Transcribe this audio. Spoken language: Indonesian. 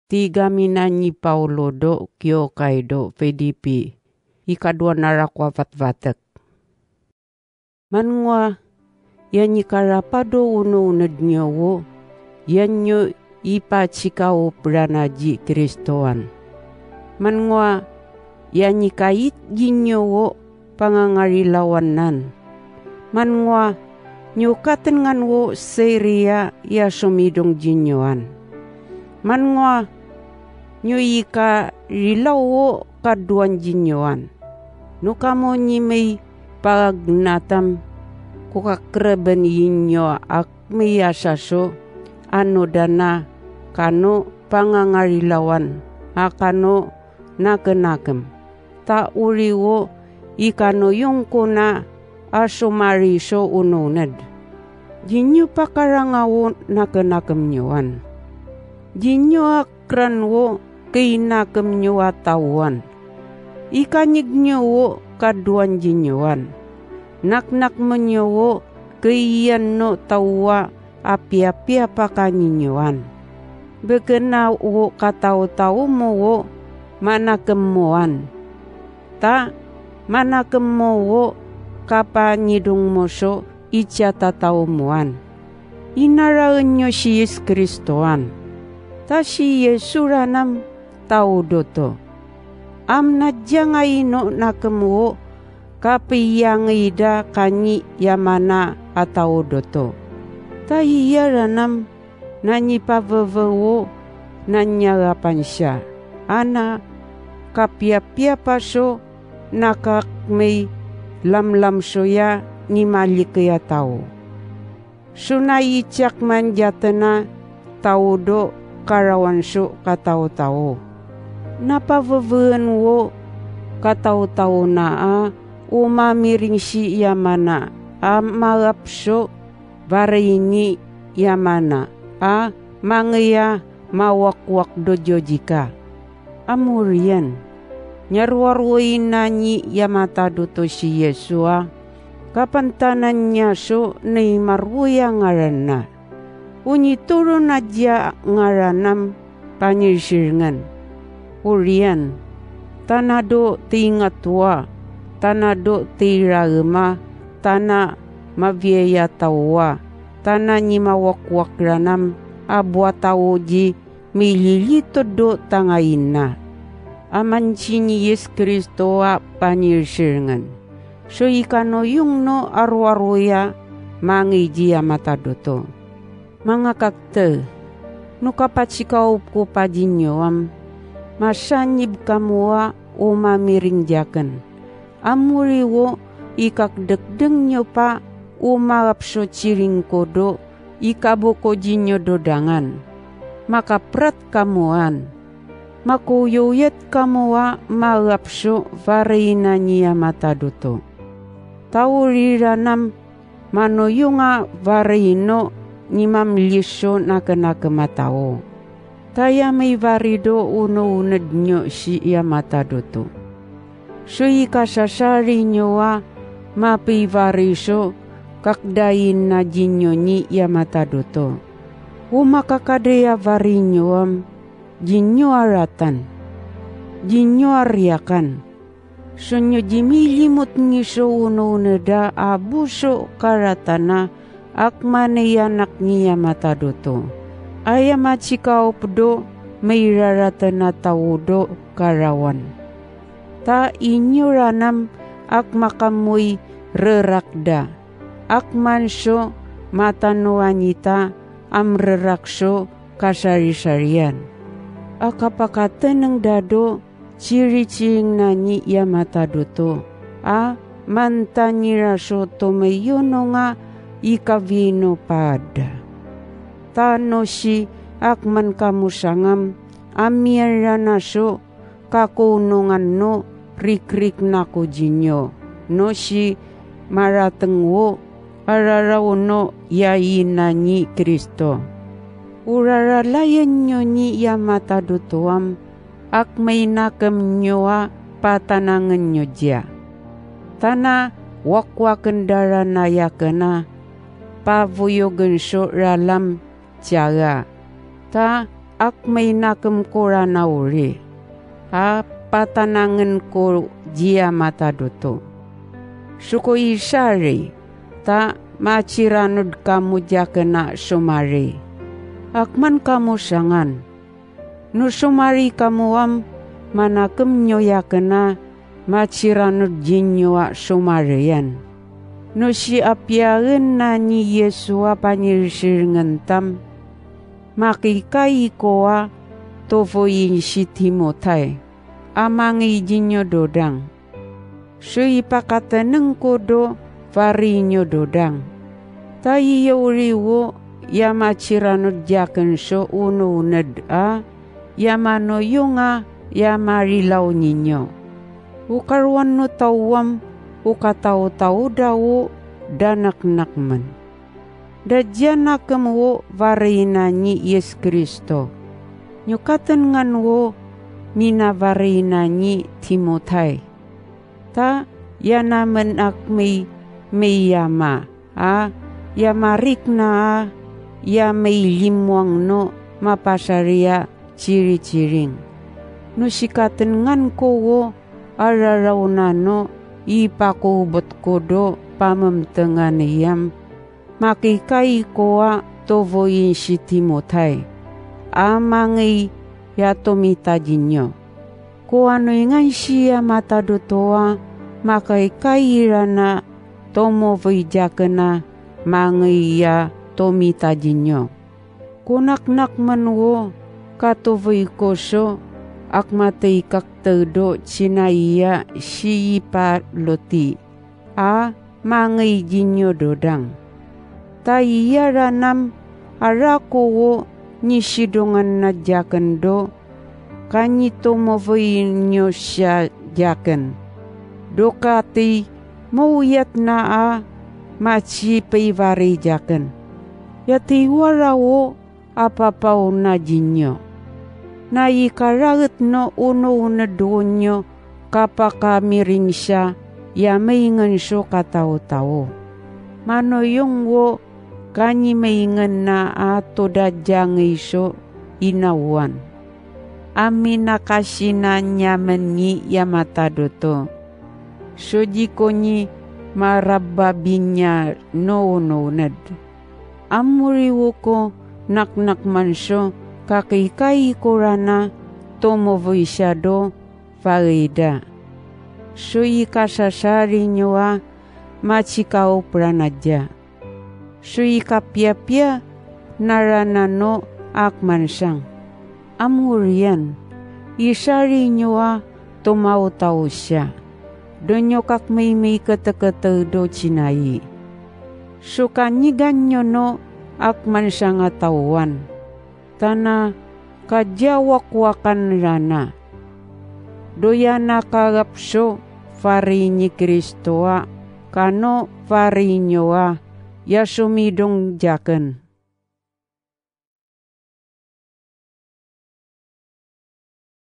Tiga minanyi Paulo do kyo kaido Filipi. Ikadua narakwa vatvatek. Manwa yanyi karapado uno-unad nyowo. Yanyo ipa chikao pranaji Kristoan. Manwa yanyi kait ginyowo pangangarilawanan. Manwa nyukaten nganwo seria ya sumidong jinyoan. Manwa nyuika rilawo kaduan jinyoan. Nukamo nyimay pagnatam kukakreben yinyo akmiyasaso ano dana kano pangangarilawan akano nakenagem. Ta uriwo ikano yung kuna asumariso ununad. Jinyo pakarangawo nakenagem nyoan. Jinyo akranwo kainagem nyo atawan. Ikanyig nyowo kaduan jinyoan. Naknak menyowo kaiyan no tawa api-api apakanyoan. Begena wo katao-tao mo wo manakemoan. Ta manakemowo kapanyidong moso ityata tao moan. Inaraan nyo si Yesus Kristoan. Ta si Yesuranam tao doto. Amnadya nga ino nakemo kapiyang ida kanyi yamana atao doto. Ta iya ranam nanyi pavavawo nanyarapan siya. Ana kapya-pya paso nakakmay lamlam soya ni malikaya tao. Sunay ityak man jatana tao do karawan so katao-tao. Napavavan wo katao-tao na umamiring si yamana marapso barini yamana mangaya mawakwak do jojika. Amurian nyarwarwain nanyi yamata duto si Yesua kapantanan niya so nay marwaya ngaran na. Unyituro na dya ngaranam panyisiringan. Urian, tanado tingatwa, tanado tiragma, tana mabiyaya tawa, tana nyimawakwak ranam, abwa tawo ji mililito do tangayin na. Amansi ni Yesus Kristo panyisiringan. So ikano yung no arwaruya mangiji amatadoto. Mga kakte, nukapachikaw ko pa dinyoam, masanyib kamua umamiring jaken. Amuriwo ikakdekdeng nyo pa umarapso ciring kodo ikabuko jinyo dodangan. Makaprat kamuan, makuyuyet kamua marapso varina niya mataduto. Tauriranam manoyunga varino ni mamlisyo nakenakematao. Taya may varido uno-unad nyo si yamatadoto. Suyi kasasari nyo mapivariso kakdayin na jinyo ni yamatadoto. Umakakadeya varinyo jinyo aratan, jinyo ariakan. Sunyo jimilimut ngiso uno-unada abuso karatana akmaneyanak niya matadoto. Ayamachikaw pdo may raratan na tawudo karawan. Ta inyuranam akmakamoy rerakda. Akmansyo matanuanita amrerakso kasari-sarian. Akapakatan ng dado ciri-ciring nani yamatadoto. Mantanyiraso tomayono nga ikavino pada. Tano si akman kamusangam amiaranaso kakunungan no rikrik nako jinyo. No si maratengwo araraw no yayina ni Kristo. Uraralayan nyo ni yamatadutuam akmay nakam nyo patanangan nyo dya. Tana wakwakendara na yakana pavuyogan so ralam tiyaga. Ta ak may nakem ko ranauri. Patanangan ko jia mata doto. Suko isari, ta maciranod kamu jakena sumari. Akman kamu sangan. No sumari kamu am manakem nyo yakena maciranod jinyo sumarian. No si apyaen na ni Yesua panyirsir tam. Makikai koa tofoyin si Timotay. Amangi jinyo dodang. Sui pakataneng kodo varinyo dodang. Tayo riwo yama ciranod jaken so uno uned yamano yunga yama rilaw ninyo. Ukarwan no tawam ukataw-taw dawo danak-nakman. Dadyan nakam wo varina ni Yes Kristo. Nyukatan ngan wo mina varina ni Timotay. Ta yanaman ak may yama yamarik na ya may limwang no mapasarya ciri-ciring. No sikatan ngan ko wo araraw na no ipakubot ko do pamamtengan iyam. Makikai koa tovoyin si Timotay. Amangi yatomita jinyo. Ko ano ngan siya matadotoa makikai rana tomovoy jakena mangiya tomita jinyo. Kunak-nak manwo katovoy koso akmatay kaktedo sinaiya siyipa loti. Mangay jinyo dodang. Taiya ranam arako wo nisidongan na jaken do kanyito movoy nyo siya jaken. Dokati mauyat na macipay vari jaken. Yati warawo apapaw na jinyo. Naikaragat no uno na donyo kapakamiring siya yamaingan siyo kataw-taw. Mano yung wo kanyi maingan na ato dadyang iso inawan. Amin nakasina nyaman ni yamatado to. Soji ko ni marababinya no-nonad. Amuriwo ko nak-nak man siyo kakikai ko rana tomovoy siya do farida. Suyi kasasari nyo machikao pranadya. Suyi kapya-pya naranano akmansang. Amurian, isari nyo tumaw-taw siya. Donyo kak may kata-kata do chinayi. Sukanyigan nyo no akmansang atawan. Tana kajawak-wakan rana. Doyana kagapso farinyi Kristoa kano farinyoa yasumidong jaken.